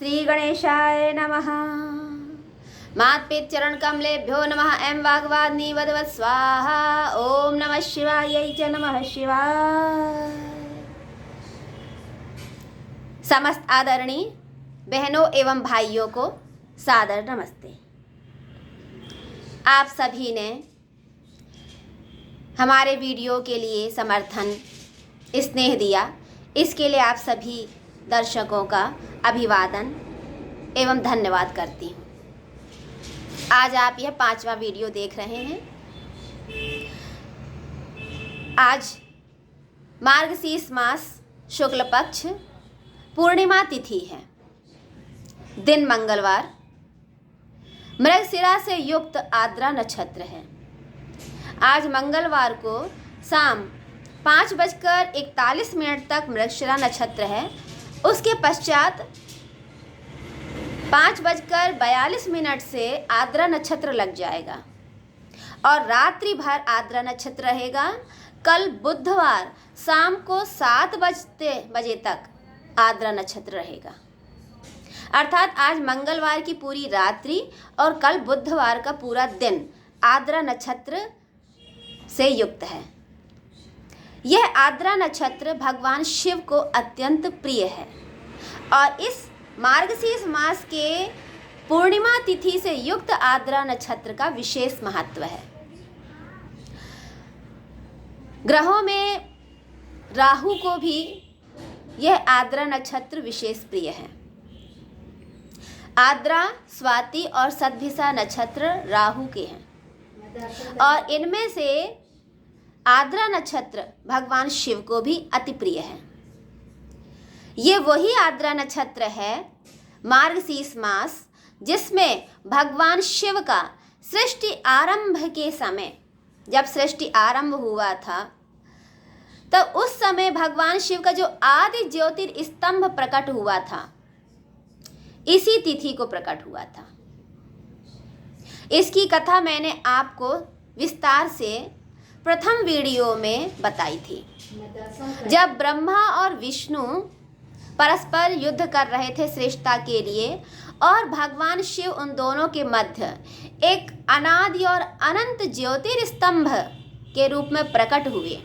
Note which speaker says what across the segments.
Speaker 1: श्री गणेशाय नमः। मात्पितृचरण कमलेभ्यो नमः। एं वाग्वाग्नि वदवत् स्वाहा। ओम नमः शिवाय च नमः शिवाय। समस्त आदरणीय बहनों एवं भाइयों को सादर नमस्ते। आप सभी ने हमारे वीडियो के लिए समर्थन स्नेह दिया, इसके लिए आप सभी दर्शकों का अभिवादन एवं धन्यवाद करती हूँ। आज आप यह 5वां वीडियो देख रहे हैं। आज मार्गशीर्ष मास शुक्ल पक्ष पूर्णिमा तिथि है। दिन मंगलवार, मृगशिरा से युक्त आर्द्रा नक्षत्र है। आज मंगलवार को शाम 5:41 तक मृगशिरा नक्षत्र है। उसके पश्चात 5:42 से आर्द्रा नक्षत्र लग जाएगा और रात्रि भर आर्द्रा नक्षत्र रहेगा। कल बुधवार शाम को 7 बजे तक आर्द्रा नक्षत्र रहेगा। अर्थात आज मंगलवार की पूरी रात्रि और कल बुधवार का पूरा दिन आर्द्रा नक्षत्र से युक्त है। यह आर्द्रा नक्षत्र भगवान शिव को अत्यंत प्रिय है और इस मार्गशीर्ष मास के पूर्णिमा तिथि से युक्त आर्द्रा नक्षत्र का विशेष महत्व है। ग्रहों में राहु को भी यह आर्द्रा नक्षत्र विशेष प्रिय है। आर्द्रा, स्वाति और सतभिषा नक्षत्र राहु के हैं और इनमें से आर्द्रा नक्षत्र भगवान शिव को भी अति प्रिय है। ये वही आर्द्रा नक्षत्र है मार्गशीर्ष मास जिसमें भगवान शिव का सृष्टि आरंभ के समय, जब सृष्टि आरंभ हुआ था तब उस समय भगवान शिव का जो आदि ज्योतिर्स्तंभ प्रकट हुआ था, इसी तिथि को प्रकट हुआ था। इसकी कथा मैंने आपको विस्तार से प्रथम वीडियो में बताई थी, जब ब्रह्मा और विष्णु परस्पर युद्ध कर रहे थे श्रेष्ठता के लिए और भगवान शिव उन दोनों के मध्य एक अनादि और अनंत ज्योतिर्स्तंभ के रूप में प्रकट हुए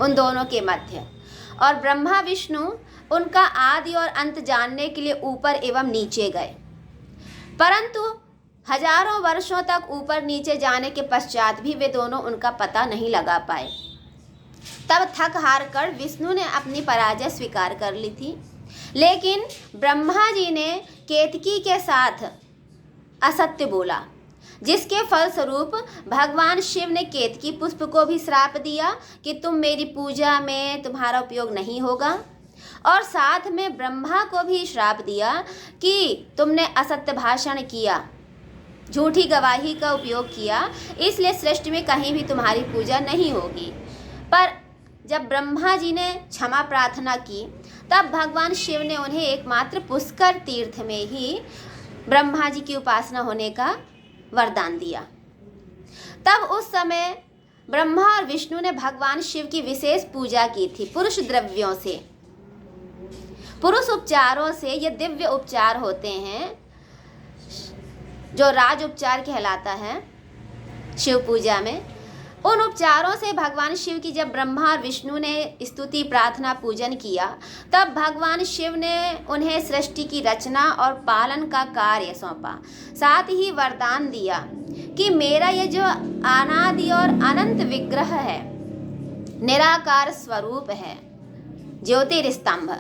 Speaker 1: उन दोनों के मध्य। और ब्रह्मा विष्णु उनका आदि और अंत जानने के लिए ऊपर एवं नीचे गए, परंतु हजारों वर्षों तक ऊपर नीचे जाने के पश्चात भी वे दोनों उनका पता नहीं लगा पाए। तब थक हार कर विष्णु ने अपनी पराजय स्वीकार कर ली थी, लेकिन ब्रह्मा जी ने केतकी के साथ असत्य बोला, जिसके फलस्वरूप भगवान शिव ने केतकी पुष्प को भी श्राप दिया कि तुम मेरी पूजा में तुम्हारा उपयोग नहीं होगा, और साथ में ब्रह्मा को भी श्राप दिया कि तुमने असत्य भाषण किया, झूठी गवाही का उपयोग किया, इसलिए सृष्टि में कहीं भी तुम्हारी पूजा नहीं होगी। पर जब ब्रह्मा जी ने क्षमा प्रार्थना की तब भगवान शिव ने उन्हें एकमात्र पुष्कर तीर्थ में ही ब्रह्मा जी की उपासना होने का वरदान दिया। तब उस समय ब्रह्मा और विष्णु ने भगवान शिव की विशेष पूजा की थी पुरुष द्रव्यों से, पुरुष उपचारों से। ये दिव्य उपचार होते हैं जो राज उपचार कहलाता है शिव पूजा में। उन उपचारों से भगवान शिव की जब ब्रह्मा और विष्णु ने स्तुति प्रार्थना पूजन किया तब भगवान शिव ने उन्हें सृष्टि की रचना और पालन का कार्य सौंपा। साथ ही वरदान दिया कि मेरा ये जो अनादि और अनंत विग्रह है, निराकार स्वरूप है, ज्योतिर्स्तंभ,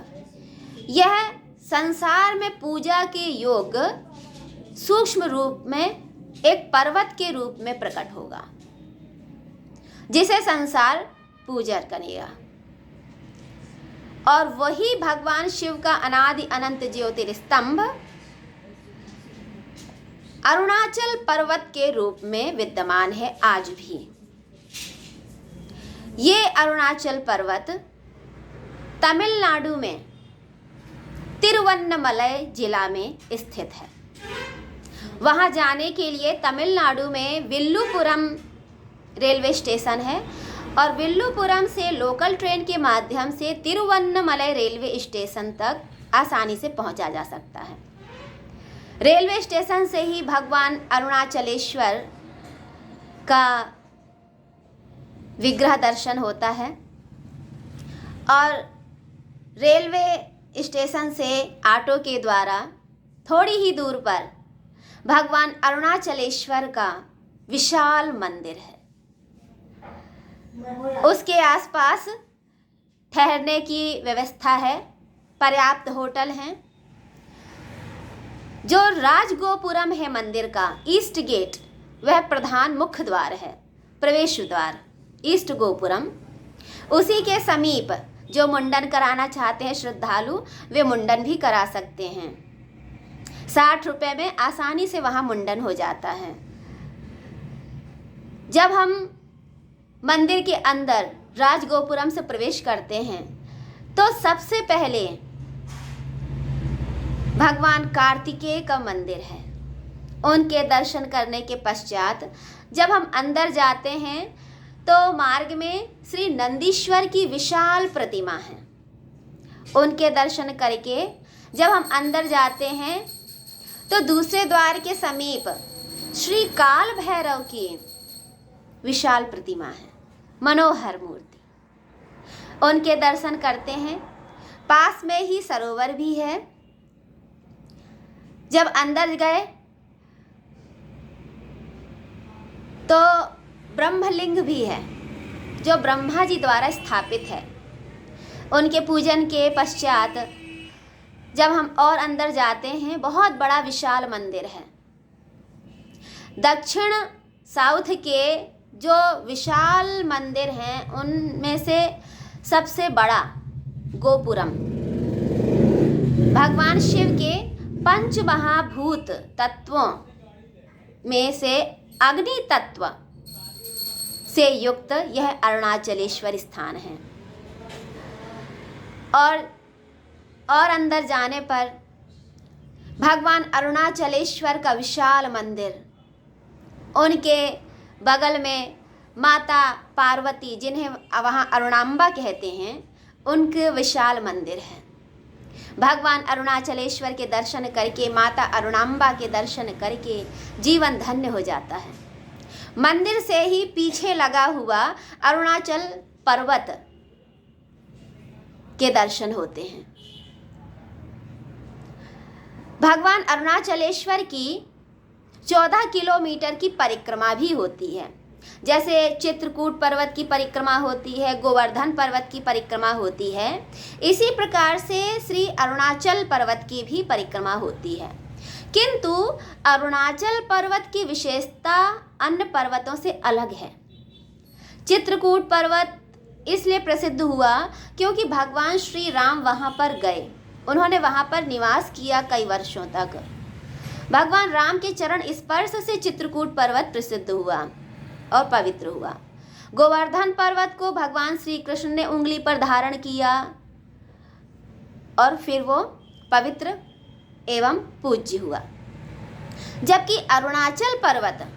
Speaker 1: यह संसार में पूजा के योग सूक्ष्म रूप में एक पर्वत के रूप में प्रकट होगा, जिसे संसार पूजा करेगा। और वही भगवान शिव का अनादि अनंत ज्योतिर्स्तंभ अरुणाचल पर्वत के रूप में विद्यमान है आज भी। ये अरुणाचल पर्वत तमिलनाडु में तिरुवन्नमलई जिला में स्थित है। वहां जाने के लिए तमिलनाडु में विल्लुपुरम रेलवे स्टेशन है और विल्लुपुरम से लोकल ट्रेन के माध्यम से तिरुवन्नमलई रेलवे स्टेशन तक आसानी से पहुंचा जा सकता है। रेलवे स्टेशन से ही भगवान अरुणाचलेश्वर का विग्रह दर्शन होता है और रेलवे स्टेशन से ऑटो के द्वारा थोड़ी ही दूर पर भगवान अरुणाचलेश्वर का विशाल मंदिर है। उसके आसपास ठहरने की व्यवस्था है, पर्याप्त होटल हैं। जो राजगोपुरम है मंदिर का ईस्ट गेट, वह प्रधान मुख्य द्वार है, प्रवेश द्वार ईस्ट गोपुरम। उसी के समीप जो मुंडन कराना चाहते हैं श्रद्धालु, वे मुंडन भी करा सकते हैं। 60 रुपये में आसानी से वहाँ मुंडन हो जाता है। जब हम मंदिर के अंदर राजगोपुरम से प्रवेश करते हैं तो सबसे पहले भगवान कार्तिकेय का मंदिर है। उनके दर्शन करने के पश्चात जब हम अंदर जाते हैं तो मार्ग में श्री नंदीश्वर की विशाल प्रतिमा है। उनके दर्शन करके जब हम अंदर जाते हैं तो दूसरे द्वार के समीप श्री काल भैरव की विशाल प्रतिमा है, मनोहर मूर्ति। उनके दर्शन करते हैं। पास में ही सरोवर भी है। जब अंदर गए तो ब्रह्मलिंग भी है जो ब्रह्मा जी द्वारा स्थापित है। उनके पूजन के पश्चात जब हम और अंदर जाते हैं, बहुत बड़ा विशाल मंदिर है। दक्षिण साउथ के जो विशाल मंदिर हैं उनमें से सबसे बड़ा गोपुरम भगवान शिव के पंच महाभूत तत्वों में से अग्नि तत्व से युक्त यह अरुणाचलेश्वर स्थान है। और अंदर जाने पर भगवान अरुणाचलेश्वर का विशाल मंदिर, उनके बगल में माता पार्वती, जिन्हें वहाँ अरुणांबा कहते हैं, उनके विशाल मंदिर है। भगवान अरुणाचलेश्वर के दर्शन करके, माता अरुणांबा के दर्शन करके जीवन धन्य हो जाता है। मंदिर से ही पीछे लगा हुआ अरुणाचल पर्वत के दर्शन होते हैं। भगवान अरुणाचलेश्वर की 14 किलोमीटर की परिक्रमा भी होती है। जैसे चित्रकूट पर्वत की परिक्रमा होती है, गोवर्धन पर्वत की परिक्रमा होती है, इसी प्रकार से श्री अरुणाचल पर्वत की भी परिक्रमा होती है। किंतु अरुणाचल पर्वत की विशेषता अन्य पर्वतों से अलग है। चित्रकूट पर्वत इसलिए प्रसिद्ध हुआ क्योंकि भगवान श्री राम वहाँ पर गए, उन्होंने वहाँ पर निवास किया कई वर्षों तक। भगवान राम के चरण स्पर्श से चित्रकूट पर्वत प्रसिद्ध हुआ और पवित्र हुआ। गोवर्धन पर्वत को भगवान श्री कृष्ण ने उंगली पर धारण किया और फिर वो पवित्र एवं पूज्य हुआ। जबकि अरुणाचल पर्वत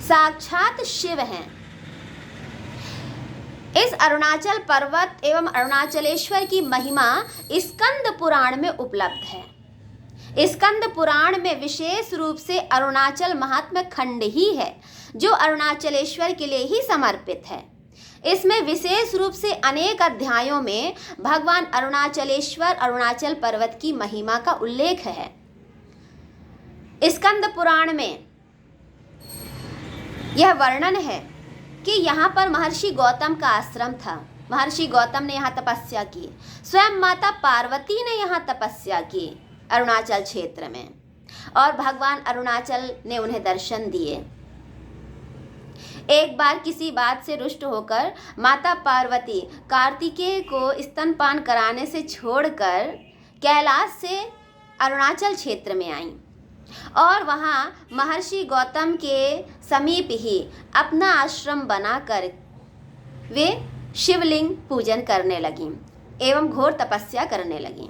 Speaker 1: साक्षात शिव हैं। इस अरुणाचल पर्वत एवं अरुणाचलेश्वर की महिमा स्कंद पुराण में उपलब्ध है। स्कंद पुराण में विशेष रूप से अरुणाचल महात्म्य खंड ही है जो अरुणाचलेश्वर के लिए ही समर्पित है। इसमें विशेष रूप से अनेक अध्यायों में भगवान अरुणाचलेश्वर अरुणाचल पर्वत की महिमा का उल्लेख है। स्कंद पुराण में यह वर्णन है कि यहाँ पर महर्षि गौतम का आश्रम था। महर्षि गौतम ने यहाँ तपस्या की, स्वयं माता पार्वती ने यहाँ तपस्या की अरुणाचल क्षेत्र में, और भगवान अरुणाचल ने उन्हें दर्शन दिए। एक बार किसी बात से रुष्ट होकर माता पार्वती कार्तिकेय को स्तनपान कराने से छोड़कर कैलाश से अरुणाचल क्षेत्र में आईं और वहाँ महर्षि गौतम के समीप ही अपना आश्रम बनाकर वे शिवलिंग पूजन करने लगीं एवं घोर तपस्या करने लगीं।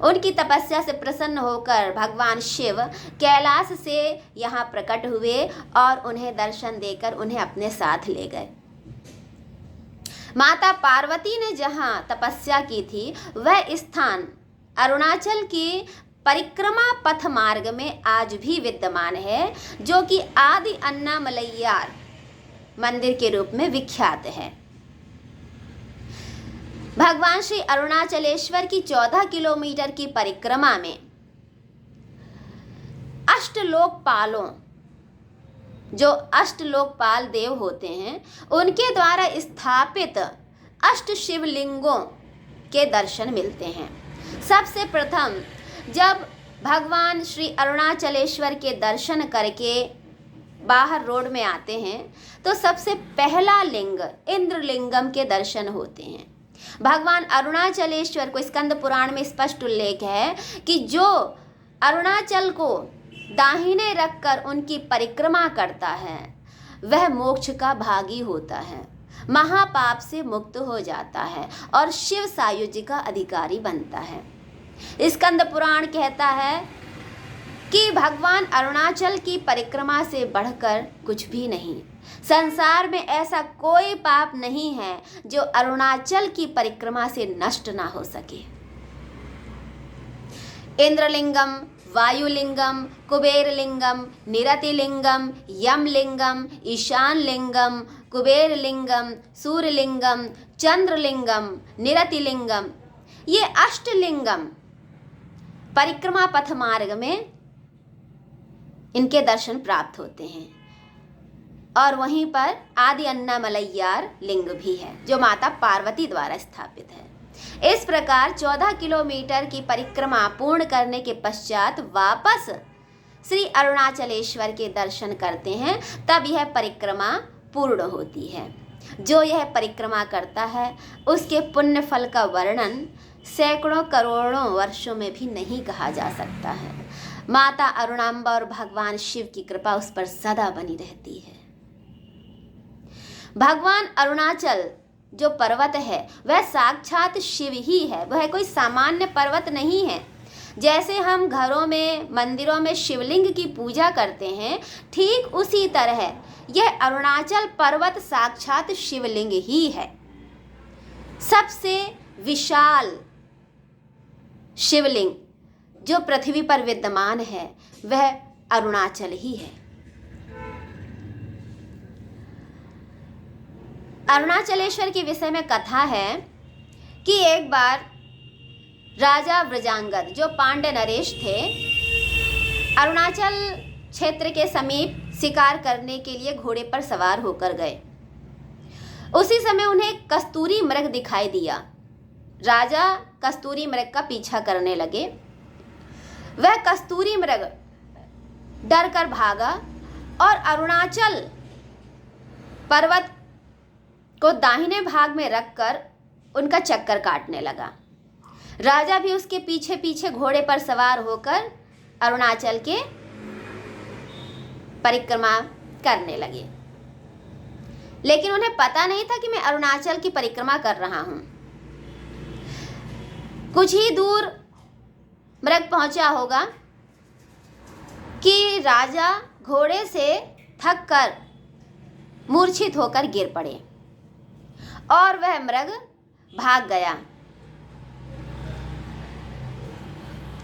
Speaker 1: उनकी तपस्या से प्रसन्न होकर भगवान शिव कैलाश से यहाँ प्रकट हुए और उन्हें दर्शन देकर उन्हें अपने साथ ले गए। माता पार्वती ने जहाँ तपस्या की थी वह स्थान अरुणाचल की परिक्रमा पथ मार्ग में आज भी विद्यमान है, जो कि आदि अन्नामलैयार मंदिर के रूप में विख्यात है। भगवान श्री अरुणाचलेश्वर की 14 किलोमीटर की परिक्रमा में अष्टलोकपालों, जो अष्टलोकपाल देव होते हैं, उनके द्वारा स्थापित अष्ट शिवलिंगों के दर्शन मिलते हैं। सबसे प्रथम जब भगवान श्री अरुणाचलेश्वर के दर्शन करके बाहर रोड में आते हैं तो सबसे पहला लिंग इंद्रलिंगम के दर्शन होते हैं। भगवान अरुणाचलेश्वर को स्कंद पुराण में स्पष्ट उल्लेख है कि जो अरुणाचल को दाहिने रखकर उनकी परिक्रमा करता है वह मोक्ष का भागी होता है, महापाप से मुक्त हो जाता है और शिव सायुज्य का अधिकारी बनता है। स्कंद पुराण कहता है कि भगवान अरुणाचल की परिक्रमा से बढ़कर कुछ भी नहीं। संसार में ऐसा कोई पाप नहीं है जो अरुणाचल की परिक्रमा से नष्ट ना हो सके। इंद्रलिंगम, वायुलिंगम, कुबेरलिंगम, निरतिलिंगम, यमलिंगम, ईशानलिंगम, कुबेरलिंगम, सूर्यलिंगम, चंद्रलिंगम, निरतिलिंगम, ये अष्टलिंगम परिक्रमा पथ मार्ग में इनके दर्शन प्राप्त होते हैं। और वहीं पर आदि अन्नामलैयार लिंग भी है जो माता पार्वती द्वारा स्थापित है। इस प्रकार 14 किलोमीटर की परिक्रमा पूर्ण करने के पश्चात वापस श्री अरुणाचलेश्वर के दर्शन करते हैं, तब यह परिक्रमा पूर्ण होती है। जो यह परिक्रमा करता है उसके पुण्य फल का वर्णन सैकड़ों करोड़ों वर्षों में भी नहीं कहा जा सकता है। माता अरुणांबा और भगवान शिव की कृपा उस पर सदा बनी रहती है। भगवान अरुणाचल जो पर्वत है वह साक्षात शिव ही है, वह कोई सामान्य पर्वत नहीं है। जैसे हम घरों में, मंदिरों में शिवलिंग की पूजा करते हैं, ठीक उसी तरह यह अरुणाचल पर्वत साक्षात शिवलिंग ही है। सबसे विशाल शिवलिंग जो पृथ्वी पर विद्यमान है वह अरुणाचल ही है। अरुणाचलेश्वर के विषय में कथा है कि एक बार राजा वृजांगद जो पांड्य नरेश थे, अरुणाचल क्षेत्र के समीप शिकार करने के लिए घोड़े पर सवार होकर गए। उसी समय उन्हें कस्तूरी मृग दिखाई दिया। राजा कस्तूरी मृग का पीछा करने लगे। वह कस्तूरी मृग डर कर भागा और अरुणाचल पर्वत को दाहिने भाग में रखकर उनका चक्कर काटने लगा। राजा भी उसके पीछे पीछे घोड़े पर सवार होकर अरुणाचल के परिक्रमा करने लगे, लेकिन उन्हें पता नहीं था कि मैं अरुणाचल की परिक्रमा कर रहा हूं। कुछ ही दूर मृग पहुंचा होगा कि राजा घोड़े से थक कर मूर्छित होकर गिर पड़े और वह मृग भाग गया।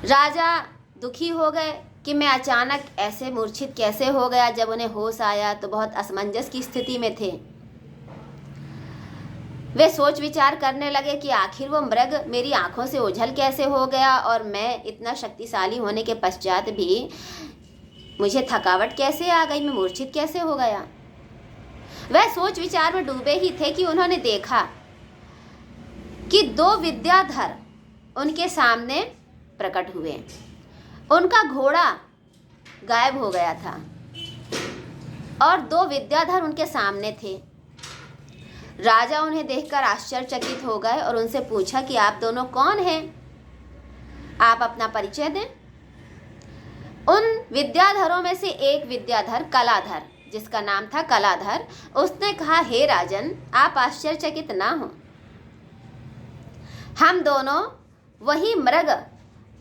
Speaker 1: राजा दुखी हो गए कि मैं अचानक ऐसे मूर्छित कैसे हो गया। जब उन्हें होश आया तो बहुत असमंजस की स्थिति में थे। वे सोच विचार करने लगे कि आखिर वो मृग मेरी आंखों से ओझल कैसे हो गया और मैं इतना शक्तिशाली होने के पश्चात भी मुझे थकावट कैसे आ गई, मैं मूर्छित कैसे हो गया। वह सोच विचार में डूबे ही थे कि उन्होंने देखा कि दो विद्याधर उनके सामने प्रकट हुए। उनका घोड़ा गायब हो गया था और दो विद्याधर उनके सामने थे। राजा उन्हें देखकर आश्चर्यचकित हो गए और उनसे पूछा कि आप दोनों कौन हैं, आप अपना परिचय दें। उन विद्याधरों में से एक विद्याधर कलाधर, जिसका नाम था कलाधर, उसने कहा, हे राजन, आप आश्चर्यचकित ना हो, हम दोनों वही मृग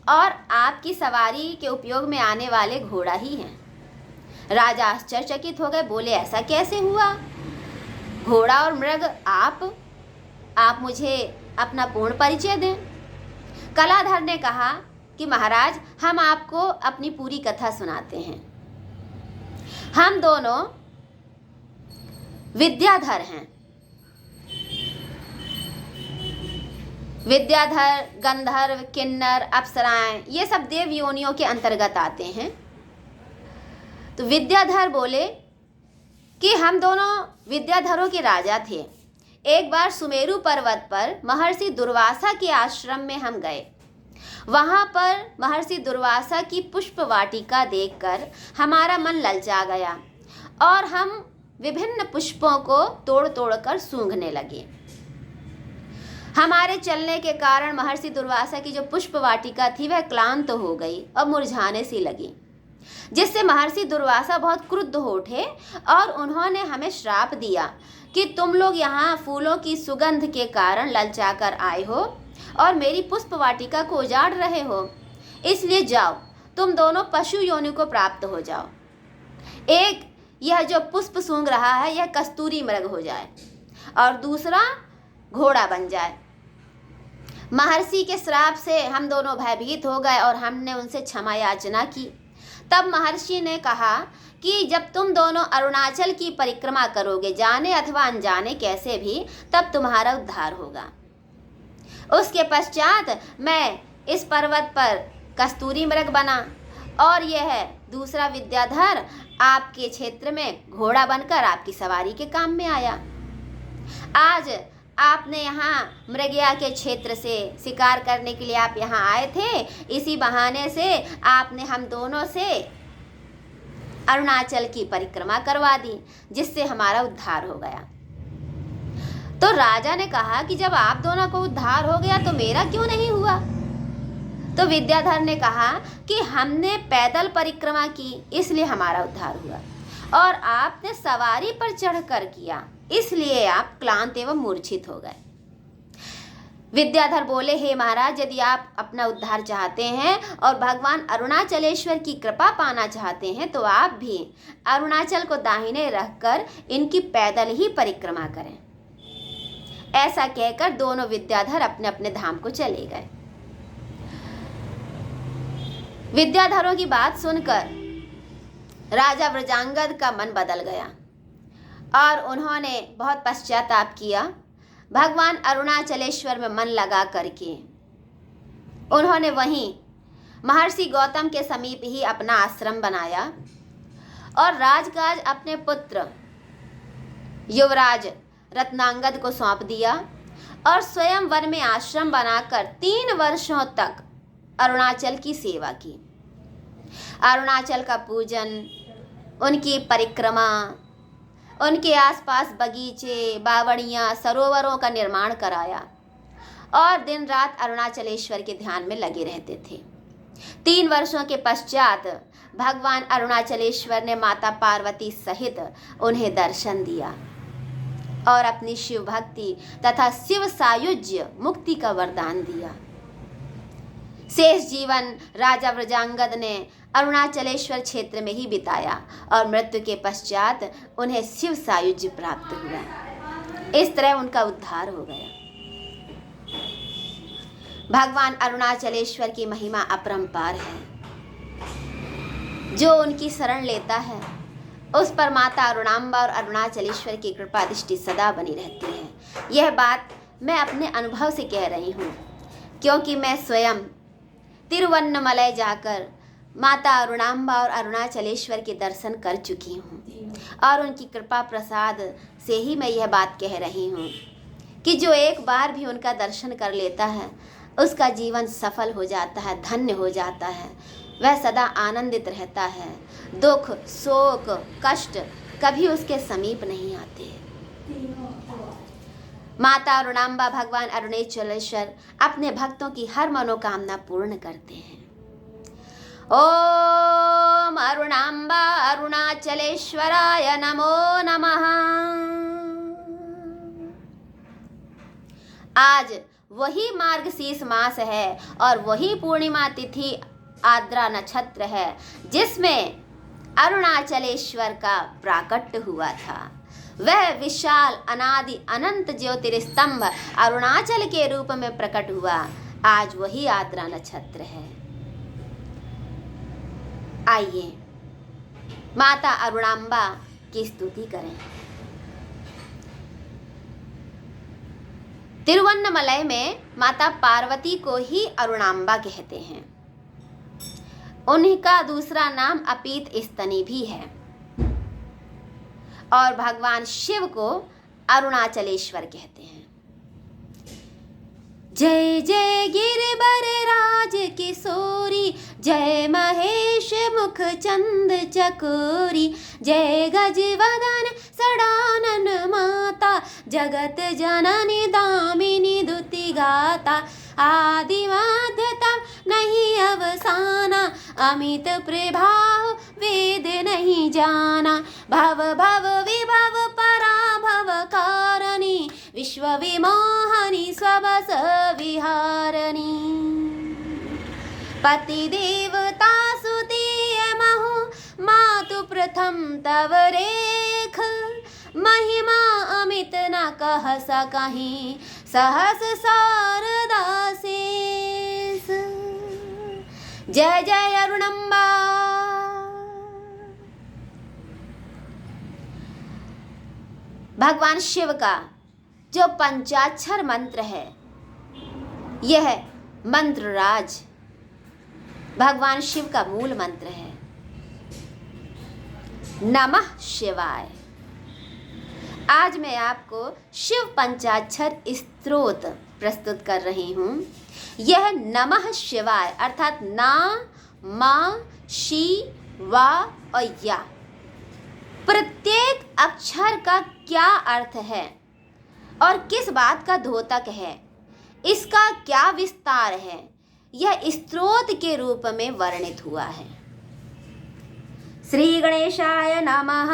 Speaker 1: और आपकी सवारी के उपयोग में आने वाले घोड़ा ही हैं। राजा आश्चर्यचकित हो गए, बोले ऐसा कैसे हुआ, घोड़ा और मृग आप मुझे अपना पूर्ण परिचय दें। कलाधर ने कहा कि महाराज, हम आपको अपनी पूरी कथा सुनाते हैं। हम दोनों विद्याधर हैं। विद्याधर, गंधर्व, किन्नर, अप्सराएं, ये सब देव योनियों के अंतर्गत आते हैं। तो विद्याधर बोले कि हम दोनों विद्याधरों के राजा थे। एक बार सुमेरु पर्वत पर महर्षि दुर्वासा के आश्रम में हम गए। वहाँ पर महर्षि दुर्वासा की पुष्प वाटिका देखकर हमारा मन ललचा गया और हम विभिन्न पुष्पों को तोड़ तोड़ कर सूंघने लगे। हमारे चलने के कारण महर्षि दुर्वासा की जो पुष्प वाटिका थी वह क्लांत हो गई और मुरझाने सी लगी, जिससे महर्षि दुर्वासा बहुत क्रुद्ध हो उठे और उन्होंने हमें श्राप दिया कि तुम लोग यहाँ फूलों की सुगंध के कारण ललचा कर आए हो और मेरी पुष्प वाटिका को उजाड़ रहे हो, इसलिए जाओ, तुम दोनों पशु योनि को प्राप्त हो जाओ। एक, यह जो पुष्प सूंघ रहा है यह कस्तूरी मृग हो जाए और दूसरा घोड़ा बन जाए। महर्षि के श्राप से हम दोनों भयभीत हो गए और हमने उनसे क्षमा याचना की। तब महर्षि ने कहा कि जब तुम दोनों अरुणाचल की परिक्रमा करोगे, जाने अथवा अनजाने कैसे भी, तब तुम्हारा उद्धार होगा। उसके पश्चात मैं इस पर्वत पर कस्तूरी मृग बना और यह दूसरा विद्याधर आपके क्षेत्र में घोड़ा बनकर आपकी सवारी के काम में आया। आज आपने यहाँ मृगया के क्षेत्र से शिकार करने के लिए आप यहाँ आए थे, इसी बहाने से आपने हम दोनों से अरुणाचल की परिक्रमा करवा दी, जिससे हमारा उद्धार हो गया। तो राजा ने कहा कि जब आप दोनों को उद्धार हो गया तो मेरा क्यों नहीं हुआ? तो विद्याधर ने कहा कि हमने पैदल परिक्रमा की, इसलिए हमारा उद्धार हुआ, और आपने सवारी पर चढ़कर किया, इसलिए आप क्लांत एवं मूर्छित हो गए। विद्याधर बोले, हे महाराज, यदि आप अपना उद्धार चाहते हैं और भगवान अरुणाचलेश्वर की कृपा पाना चाहते हैं तो आप भी अरुणाचल को दाहिने रखकर इनकी पैदल ही परिक्रमा करें। ऐसा कहकर दोनों विद्याधर अपने अपने धाम को चले गए। विद्याधरों की बात सुनकर राजा वृजांगद का मन बदल गया और उन्होंने बहुत पश्चाताप किया। भगवान अरुणाचलेश्वर में मन लगा करके उन्होंने वहीं महर्षि गौतम के समीप ही अपना आश्रम बनाया और राजकाज अपने पुत्र युवराज रत्नांगद को सौंप दिया और स्वयं वन में आश्रम बनाकर 3 वर्षों तक अरुणाचल की सेवा की। अरुणाचल का पूजन, उनकी परिक्रमा, उनके आसपास बगीचे, बावड़ियाँ, सरोवरों का निर्माण कराया और दिन रात अरुणाचलेश्वर के ध्यान में लगे रहते थे। 3 वर्षों के पश्चात भगवान अरुणाचलेश्वर ने माता पार्वती सहित उन्हें दर्शन दिया और अपनी शिव भक्ति तथा शिव सायुज्य मुक्ति का वरदान दिया। शेष जीवन राजा वृजांगद ने अरुणाचलेश्वर क्षेत्र में ही बिताया और मृत्यु के पश्चात उन्हें शिव सायुज्य प्राप्त हुआ। इस तरह उनका उद्धार हो गया। भगवान अरुणाचलेश्वर की महिमा अपरंपार है। जो उनकी शरण लेता है उस पर माता अरुणांबा और अरुणाचलेश्वर की कृपा दृष्टि सदा बनी रहती है। यह बात मैं अपने अनुभव से कह रही हूँ, क्योंकि मैं स्वयं तिरुवन्नमलई जाकर माता अरुणांबा और अरुणाचलेश्वर के दर्शन कर चुकी हूँ और उनकी कृपा प्रसाद से ही मैं यह बात कह रही हूँ कि जो एक बार भी उनका दर्शन कर लेता है उसका जीवन सफल हो जाता है, धन्य हो जाता है। वह सदा आनंदित रहता है। दुख, शोक, कष्ट कभी उसके समीप नहीं आते। माता अरुणांबा, भगवान अरुणाचलेश्वर अपने भक्तों की हर मनोकामना पूर्ण करते हैं। ओम अरुणांबा अरुणाचलेश्वराय नमो नमः। आज वही मार्गशीर्ष मास है और वही पूर्णिमा तिथि आद्रा नक्षत्र है जिसमें अरुणाचलेश्वर का प्राकट्य हुआ था। वह विशाल अनादि अनंत ज्योतिर्स्तंभ अरुणाचल के रूप में प्रकट हुआ। आज वही आर्द्रा नक्षत्र है। आइए माता अरुणांबा की स्तुति करें। तिरुवन्नमलई में माता पार्वती को ही अरुणांबा कहते हैं। उनका दूसरा नाम अपीत स्तनी भी है और भगवान शिव को अरुणाचलेश्वर कहते हैं। जय जय गिरिवर राज किशोरी, जय महेश मुख चंद चकोरी, जय गजवदन सडानन माता, जगत जननी दामिनी दुति गाता, आदि मध्य तब नहीं अवसाना, अमित प्रभाव वेद नहीं जाना, भव भव विभव पराभव कारिणी, विश्व विमोहनी स्वबस विहारिणी, पति देवता सुतीय महु, मातु प्रथम तव रेख, महिमा अमित न कह सकहीं, सहस शारदा शेष। जय जय अरुणांबा। भगवान शिव का जो पंचाक्षर मंत्र है, यह मंत्र राज भगवान शिव का मूल मंत्र है। नमः शिवाय। आज मैं आपको शिव पंचाक्षर स्तोत्र प्रस्तुत कर रही हूँ। यह नमः शिवाय अर्थात ना, मा, शी, वा और या, प्रत्येक अक्षर का क्या अर्थ है और किस बात का द्योतक है, इसका क्या विस्तार है, यह स्तोत्र के रूप में वर्णित हुआ है। श्री गणेशाय नमः।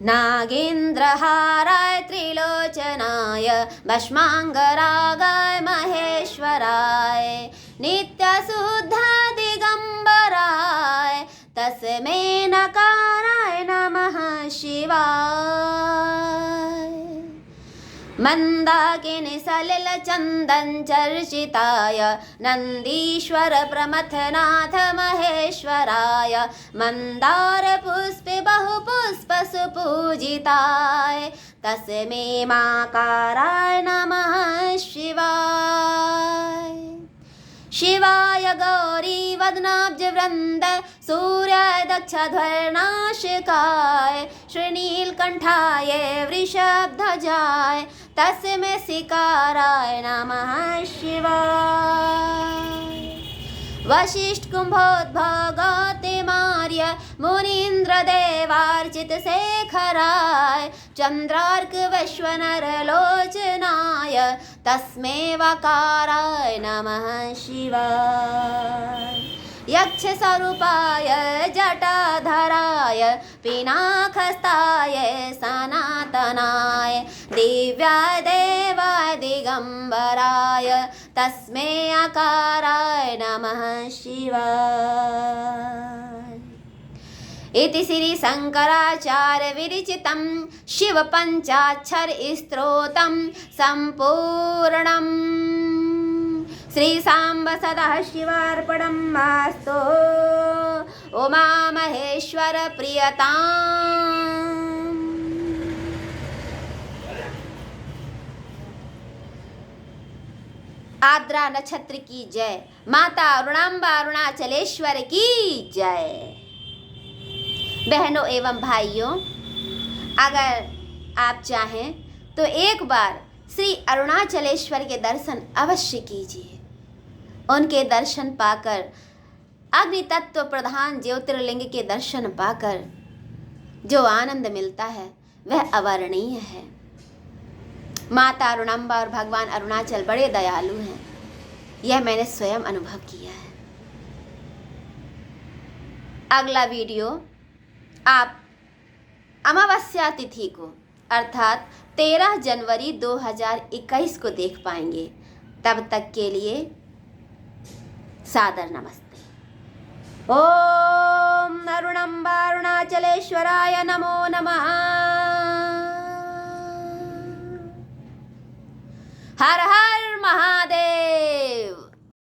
Speaker 1: नागेन्द्रहाराय त्रिलोचनाय, भस्मांगरागाय महेश्वराय, नित्यशुद्ध दिगंबराय, तस्मै नकाराय नमः शिवाय। मंदाकिनी सलिल चंदन चर्चिताय, नंदीश्वर प्रमथनाथ महेश्वराय, मंदार पुष्प बहु पुष्प सुपूजिताय, तस्मै माकाराय नमः शिवाय। शिवाय गौरी वदनाब्ज वृंद, सूर्य दक्षध्वरनाशिकाय, श्रीनीलकंठाय वृषभध्वजाय, तस्मै सिकाराय नमः शिवाय। वशिष्ठ कुंभोद्भव गौतमार्य, मुनीन्द्र देवार्चित शेखराय, चंद्रार्क वैश्वनर लोचनाय, तस्मै वकाराय नमः शिवाय। यक्ष स्वरूपाय जटाधराय, पिनाकहस्ताय सनातनाय, दिव्याय देवाय दिगंबराय, तस्मै अकाराय नमः शिवाय। इति श्री शंकराचार्य विरचितं शिव पंचाक्षर स्तोत्रं संपूर्णम्। श्री सांब सदा शिवार्पणमस्तु। उमा महेश्वर प्रियताम्। आर्द्रा नक्षत्र की जय। माता अरुणांबा अरुणाचलेश्वर की जय। बहनों एवं भाइयों, अगर आप चाहें तो एक बार श्री अरुणाचलेश्वर के दर्शन अवश्य कीजिए। उनके दर्शन पाकर, अग्नि तत्व प्रधान ज्योतिर्लिंग के दर्शन पाकर जो आनंद मिलता है वह अवर्णनीय है। माता अरुणांबा और भगवान अरुणाचल बड़े दयालु हैं, यह मैंने स्वयं अनुभव किया है। अगला वीडियो आप अमावस्या तिथि को अर्थात 13 जनवरी 2021 को देख पाएंगे। तब तक के लिए सादर नमस्ते। ओम अरुणांबा अरुणाचलेश्वराय नमो नमः। हर हर महादेव।